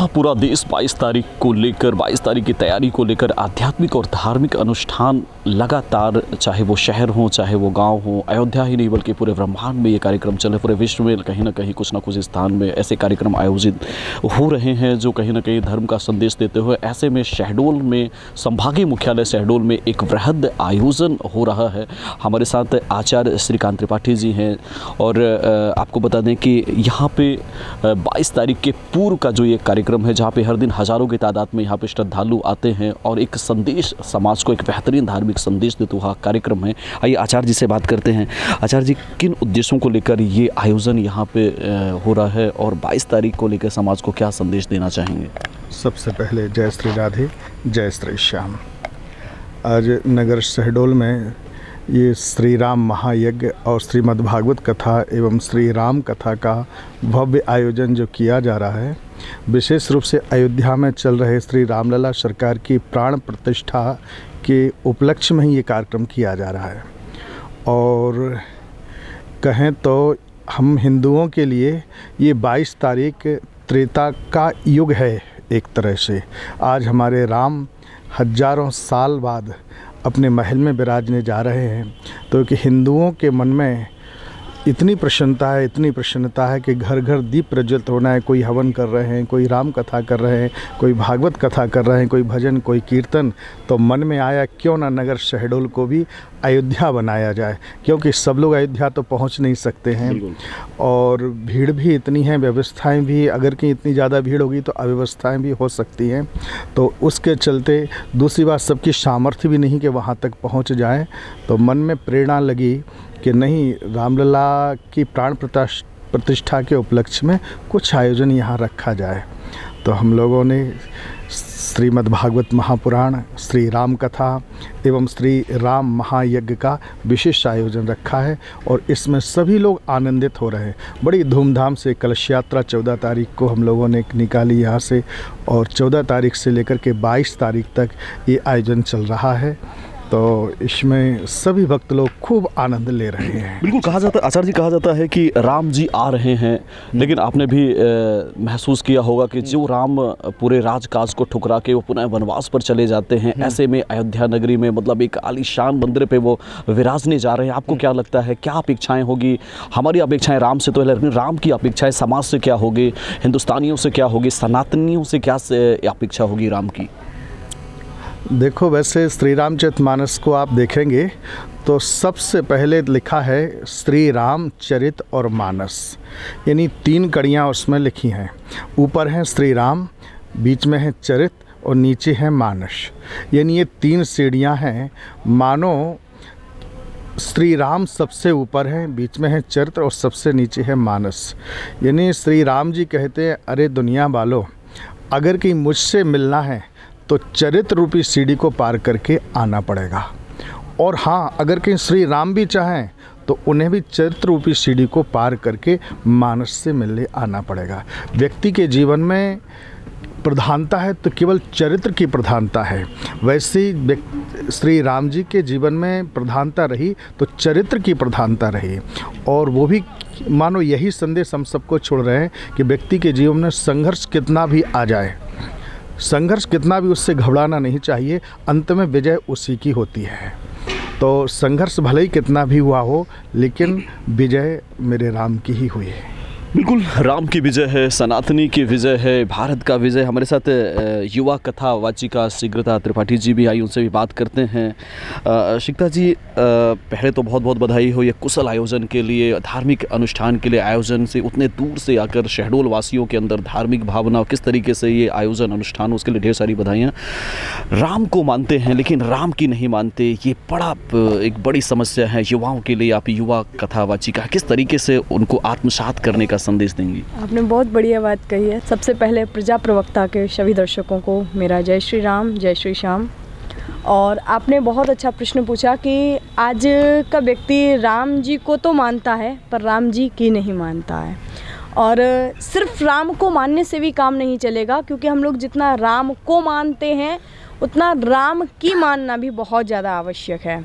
जहां पूरा देश 22 तारीख की तैयारी को लेकर आध्यात्मिक और धार्मिक अनुष्ठान लगातार, चाहे वो शहर हो चाहे वो गांव हो, अयोध्या ही नहीं बल्कि पूरे ब्रह्मांड में ये कार्यक्रम चले। पूरे विश्व में कहीं ना कहीं कुछ ना कुछ स्थान में ऐसे कार्यक्रम आयोजित हो रहे हैं जो कहीं ना कहीं धर्म का संदेश देते हुए। ऐसे में शहडोल में, संभागीय मुख्यालय शहडोल में एक वृहद आयोजन हो रहा है। हमारे साथ आचार्य श्रीकांत त्रिपाठी जी हैं और आपको बता दें कि यहाँ पे 22 तारीख के पूर्व का जो ये कार्यक्रम है, जहाँ पे हर दिन हज़ारों की तादाद में यहाँ पे श्रद्धालु आते हैं और एक संदेश, समाज को एक बेहतरीन धार्मिक संदेश देते हुआ कार्यक्रम है। आइए आचार्य जी से बात करते हैं। आचार्य जी, किन उद्देश्यों को लेकर ये आयोजन यहाँ पे हो रहा है और 22 तारीख को लेकर समाज को क्या संदेश देना चाहेंगे? सबसे पहले जय श्री राधे, जय श्री श्याम। आज नगर शहडोल में ये श्री राम महायज्ञ और श्रीमद् भागवत कथा एवं श्री राम कथा का भव्य आयोजन जो किया जा रहा है, विशेष रूप से अयोध्या में चल रहे श्री रामलला सरकार की प्राण प्रतिष्ठा के उपलक्ष्य में ही ये कार्यक्रम किया जा रहा है। और कहें तो हम हिंदुओं के लिए ये 22 तारीख त्रेता का युग है। एक तरह से आज हमारे राम हजारों साल बाद अपने महल में विराजने जा रहे हैं, तो कि हिंदुओं के मन में इतनी प्रसन्नता है कि घर घर दीप प्रज्वलित होना है। कोई हवन कर रहे हैं, कोई राम कथा कर रहे हैं, कोई भागवत कथा कर रहे हैं, कोई भजन, कोई कीर्तन। तो मन में आया क्यों ना नगर शहडोल को भी अयोध्या बनाया जाए, क्योंकि सब लोग अयोध्या तो पहुंच नहीं सकते हैं और भीड़ भी इतनी है, व्यवस्थाएं भी, अगर कहीं इतनी ज़्यादा भीड़ होगी तो अव्यवस्थाएं भी हो सकती हैं। तो उसके चलते दूसरी बात, सबकी सामर्थ्य भी नहीं कि वहाँ तक पहुँच जाएँ। तो मन में प्रेरणा लगी कि नहीं, रामलला की प्राण प्रतिष्ठा के उपलक्ष्य में कुछ आयोजन यहाँ रखा जाए। तो हम लोगों ने श्रीमद् भागवत महापुराण, श्री राम कथा एवं श्री राम महायज्ञ का विशेष आयोजन रखा है और इसमें सभी लोग आनंदित हो रहे हैं। बड़ी धूमधाम से कलश यात्रा 14 तारीख को हम लोगों ने निकाली यहाँ से और 14 तारीख से लेकर के 22 तारीख तक ये आयोजन चल रहा है। तो इसमें सभी भक्त लोग खूब आनंद ले रहे हैं। बिल्कुल, कहा जाता है आचार्य जी, कहा जाता है कि राम जी आ रहे हैं, लेकिन आपने भी महसूस किया होगा कि जो राम पूरे राजकाज को ठुकरा के वो पुनः वनवास पर चले जाते हैं, ऐसे में अयोध्या नगरी में मतलब एक आलीशान मंदिर पे वो विराजने जा रहे हैं। आपको क्या लगता है, क्या अपेक्षाएं होगी? हमारी अपेक्षाएं राम से तो है, लेकिन राम की अपेक्षाएं समाज से क्या होगी, हिंदुस्तानियों से क्या होगी, सनातनियों से क्या अपेक्षा होगी राम की? देखो, वैसे श्री रामचरितमानस को आप देखेंगे तो सबसे पहले लिखा है श्री राम चरित और मानस, यानी 3 कड़ियाँ उसमें लिखी हैं। ऊपर है श्री राम, बीच में है चरित और नीचे है मानस, यानी ये 3 सीढ़ियाँ हैं। मानो श्री राम सबसे ऊपर है, बीच में है चरित्र और सबसे नीचे है मानस। यानी श्री राम जी कहते हैं, अरे दुनिया वालों, अगर कहीं मुझसे मिलना है तो चरित्र रूपी सीढ़ी को पार करके आना पड़ेगा। और हाँ, अगर कहीं श्री राम भी चाहें तो उन्हें भी चरित्र रूपी सीढ़ी को पार करके मानस से मिलने आना पड़ेगा। व्यक्ति के जीवन में प्रधानता है तो केवल चरित्र की प्रधानता है, वैसे ही श्री राम जी के जीवन में प्रधानता रही तो चरित्र की प्रधानता रही। और वो भी मानो यही संदेश हम सबको छोड़ रहे हैं कि व्यक्ति के जीवन में संघर्ष कितना भी आ जाए, संघर्ष कितना भी, उससे घबराना नहीं चाहिए। अंत में विजय उसी की होती है। तो संघर्ष भले ही कितना भी हुआ हो, लेकिन विजय मेरे राम की ही हुई है। बिल्कुल, राम की विजय है, सनातनी की विजय है, भारत का विजय। हमारे साथ युवा कथा वाचिका शीघ्रता त्रिपाठी जी भी आई, उनसे भी बात करते हैं। शीघ्रता जी, पहले तो बहुत बहुत बधाई हो ये कुशल आयोजन के लिए, धार्मिक अनुष्ठान के लिए आयोजन से उतने दूर से आकर शहडोल वासियों के अंदर धार्मिक भावना, किस तरीके से ये आयोजन अनुष्ठान, उसके लिए ढेर सारी बधाइयाँ। राम को मानते हैं लेकिन राम की नहीं मानते, ये एक बड़ी समस्या है युवाओं के लिए। आप युवा कथा वाचिका, किस तरीके से उनको आत्मसात करने का संदेश देंगी? आपने बहुत बढ़िया बात कही है। सबसे पहले प्रजा प्रवक्ता के सभी दर्शकों को मेरा जय श्री राम, जय श्री श्याम। और आपने बहुत अच्छा प्रश्न पूछा कि आज का व्यक्ति राम जी को तो मानता है पर राम जी की नहीं मानता है। और सिर्फ राम को मानने से भी काम नहीं चलेगा, क्योंकि हम लोग जितना राम को मानते हैं उतना राम की मानना भी बहुत ज़्यादा आवश्यक है।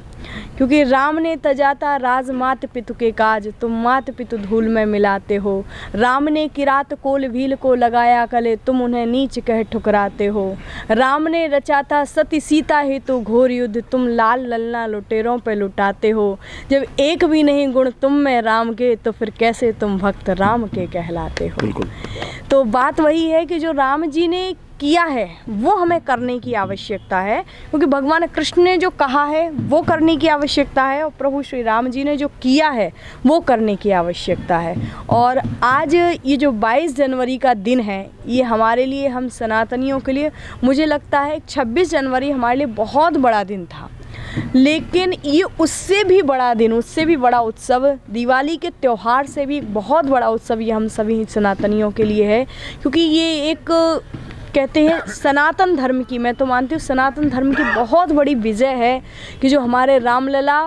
क्योंकि राम ने तजाता राज मात पितु के काज, तुम मात पितु धूल में मिलाते हो। राम ने किरात कोल भील को लगाया कले, तुम उन्हें नीच कह ठुकराते हो। राम ने रचा था सती सीता हेतु घोर युद्ध, तुम लाल ललना लुटेरों पे लुटाते हो। जब एक भी नहीं गुण तुम में राम के, तो फिर कैसे तुम भक्त राम के कहलाते हो। बिल्कुल। तो बात वही है कि जो राम जी ने किया है वो हमें करने की आवश्यकता है, क्योंकि भगवान कृष्ण ने जो कहा है वो करने की आवश्यकता है, और प्रभु श्री राम जी ने जो किया है वो करने की आवश्यकता है। और आज ये जो 22 जनवरी का दिन है, ये हमारे लिए, हम सनातनियों के लिए, मुझे लगता है 26 जनवरी हमारे लिए बहुत बड़ा दिन था, लेकिन ये उससे भी बड़ा दिन, उससे भी बड़ा उत्सव, दिवाली के त्यौहार से भी बहुत बड़ा उत्सव ये हम सभी सनातनियों के लिए है। क्योंकि ये एक, कहते हैं सनातन धर्म की, मैं तो मानती हूँ सनातन धर्म की बहुत बड़ी विजय है कि जो हमारे रामलला,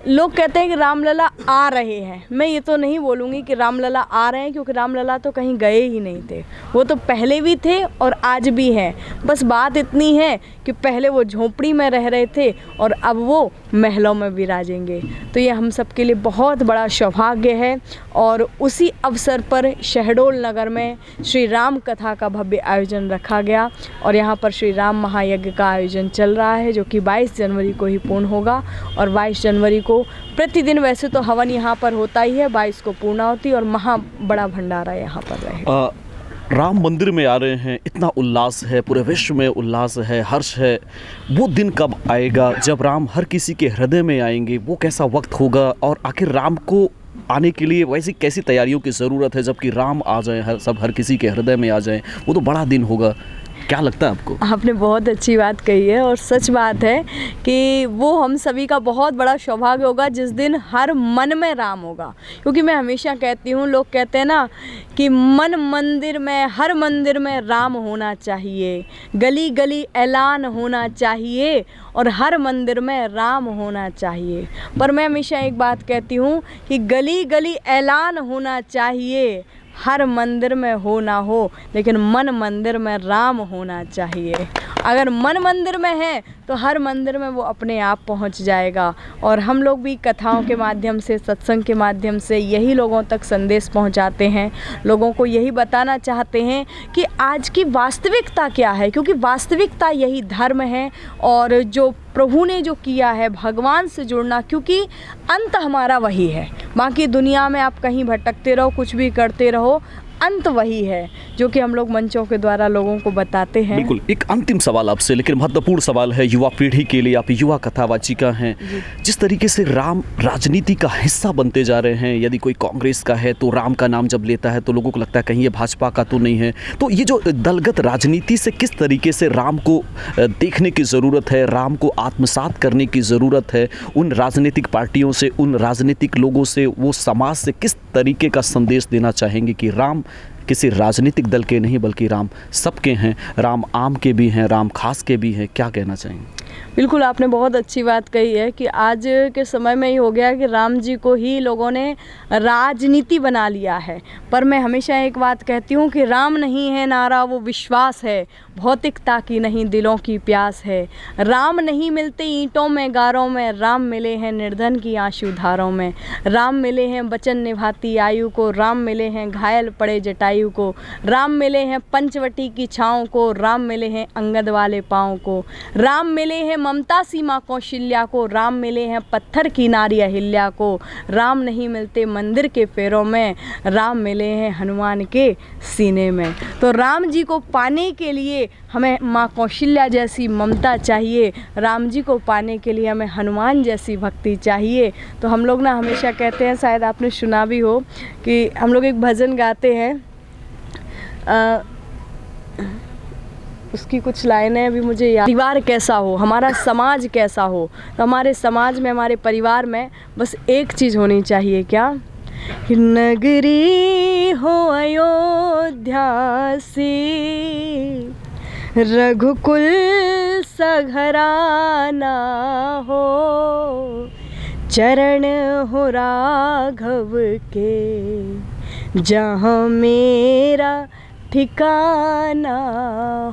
लोग कहते हैं कि रामलला आ रहे हैं, मैं ये तो नहीं बोलूँगी कि रामलला आ रहे हैं, क्योंकि रामलला तो कहीं गए ही नहीं थे, वो तो पहले भी थे और आज भी हैं। बस बात इतनी है कि पहले वो झोपड़ी में रह रहे थे और अब वो महलों में विराजेंगे। तो ये हम सब के लिए बहुत बड़ा सौभाग्य है। और उसी अवसर पर शहडोल नगर में श्री राम कथा का भव्य आयोजन रखा गया, और यहाँ पर श्री राम महायज्ञ का आयोजन चल रहा है, जो कि 22 जनवरी को ही पूर्ण होगा। और 22 जनवरी को प्रतिदिन वैसे तो हवन यहाँ पर होता ही है, 22 को पूर्णाहुति और महा बड़ा भंडारा यहाँ पर रहेगा। राम मंदिर में आ रहे हैं, इतना उल्लास है, पूरे विश्व में उल्लास है, हर्ष है। वो दिन कब आएगा जब राम हर किसी के हृदय में आएंगे? वो कैसा वक्त होगा? और आखिर राम को आने के लिए वैसी कैसी तैयारियों की ज़रूरत है जबकि राम आ जाएं, हर किसी के हृदय में आ जाएं? वो तो बड़ा दिन होगा। क्या लगता है आपको? आपने बहुत अच्छी बात कही है, और सच बात है कि वो हम सभी का बहुत बड़ा सौभाग्य होगा जिस दिन हर मन में राम होगा। क्योंकि मैं हमेशा कहती हूँ, लोग कहते हैं ना कि मन मंदिर में, हर मंदिर में राम होना चाहिए, गली गली ऐलान होना चाहिए, और हर मंदिर में राम होना चाहिए। पर मैं हमेशा एक बात कहती हूँ कि गली गली ऐलान होना चाहिए, हर मंदिर में हो ना हो, लेकिन मन मंदिर में राम होना चाहिए। अगर मन मंदिर में है तो हर मंदिर में वो अपने आप पहुंच जाएगा। और हम लोग भी कथाओं के माध्यम से, सत्संग के माध्यम से यही लोगों तक संदेश पहुंचाते हैं, लोगों को यही बताना चाहते हैं कि आज की वास्तविकता क्या है, क्योंकि वास्तविकता यही धर्म है। और जो प्रभु ने जो किया है, भगवान से जुड़ना, क्योंकि अंत हमारा वही है। बाकी दुनिया में आप कहीं भटकते रहो, कुछ भी करते रहो, अंत वही है जो कि हम लोग मंचों के द्वारा लोगों को बताते हैं। बिल्कुल। एक अंतिम सवाल आपसे, लेकिन महत्वपूर्ण सवाल है युवा पीढ़ी के लिए। आप युवा कथावाचिका हैं। जिस तरीके से राम राजनीति का हिस्सा बनते जा रहे हैं, यदि कोई कांग्रेस का है तो राम का नाम जब लेता है तो लोगों को लगता है कहीं ये भाजपा का तो नहीं है। तो ये जो दलगत राजनीति से किस तरीके से राम को देखने की ज़रूरत है, राम को आत्मसात करने की ज़रूरत है, उन राजनीतिक पार्टियों से, उन राजनीतिक लोगों से, वो समाज से किस तरीके का संदेश देना चाहेंगे कि राम किसी राजनीतिक दल के नहीं बल्कि राम सबके हैं, राम आम के भी हैं, राम खास के भी हैं? क्या कहना चाहेंगे? बिल्कुल, आपने बहुत अच्छी बात कही है कि आज के समय में ये हो गया कि राम जी को ही लोगों ने राजनीति बना लिया है। पर मैं हमेशा एक बात कहती हूँ कि राम नहीं है नारा वो विश्वास है, भौतिकता की नहीं दिलों की प्यास है। राम नहीं मिलते ईंटों में गारों में, राम मिले हैं निर्धन की आंसू धारों में। राम मिले हैं वचन निभाती आयु को, राम मिले हैं घायल पड़े जटायु को। राम मिले हैं पंचवटी की छाँव को, राम मिले हैं अंगद वाले पाँव को। राम मिले हैं ममता सीमा कौशल्या को, राम मिले हैं पत्थर की नारी अहिल्या को। राम नहीं मिलते मंदिर के पैरों में, राम मिले हैं हनुमान के सीने में। तो राम जी को पाने के लिए हमें माँ कौशल्या जैसी ममता चाहिए, राम जी को पाने के लिए हमें हनुमान जैसी भक्ति चाहिए। तो हम लोग ना हमेशा कहते हैं, शायद आपने सुना भी हो, कि हम लोग एक भजन गाते हैं, उसकी कुछ लाइनें भी मुझे याद। परिवार कैसा हो, हमारा समाज कैसा हो, तो हमारे समाज में, हमारे परिवार में बस एक चीज़ होनी चाहिए, क्या? नगरी हो अयोध्या सी, रघुकुल सा घराना हो, चरण हो राघव के, जहाँ मेरा ठिकाना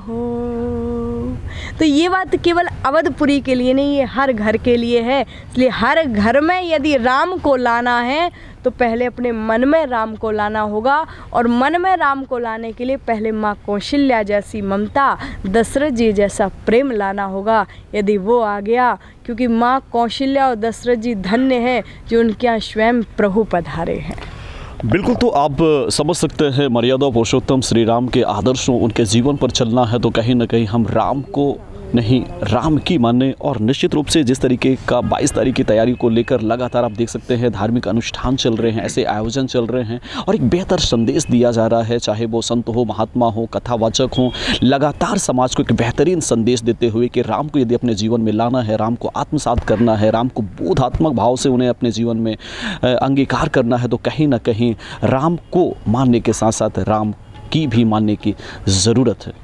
हो। तो ये बात केवल अवधपुरी के लिए नहीं, ये हर घर के लिए है। इसलिए हर घर में यदि राम को लाना है तो पहले अपने मन में राम को लाना होगा, और मन में राम को लाने के लिए पहले माँ कौशल्या जैसी ममता, दशरथ जी जैसा प्रेम लाना होगा। यदि वो आ गया, क्योंकि माँ कौशल्या और दशरथ जी धन्य हैं जो उनके यहाँ स्वयं प्रभु पधारे हैं। बिल्कुल, तो आप समझ सकते हैं मर्यादा पुरुषोत्तम श्री राम के आदर्शों, उनके जीवन पर चलना है तो कहीं ना कहीं हम राम को नहीं राम की माने। और निश्चित रूप से जिस तरीके का 22 तारीख की तैयारी को लेकर लगातार आप देख सकते हैं धार्मिक अनुष्ठान चल रहे हैं, ऐसे आयोजन चल रहे हैं और एक बेहतर संदेश दिया जा रहा है, चाहे वो संत हो, महात्मा हो, कथावाचक हो, लगातार समाज को एक बेहतरीन संदेश देते हुए कि राम को यदि अपने जीवन में लाना है, राम को आत्मसात करना है, राम को बोधात्मक भाव से उन्हें अपने जीवन में अंगीकार करना है, तो कहीं ना कहीं राम को मानने के साथ साथ राम की भी मानने की ज़रूरत है।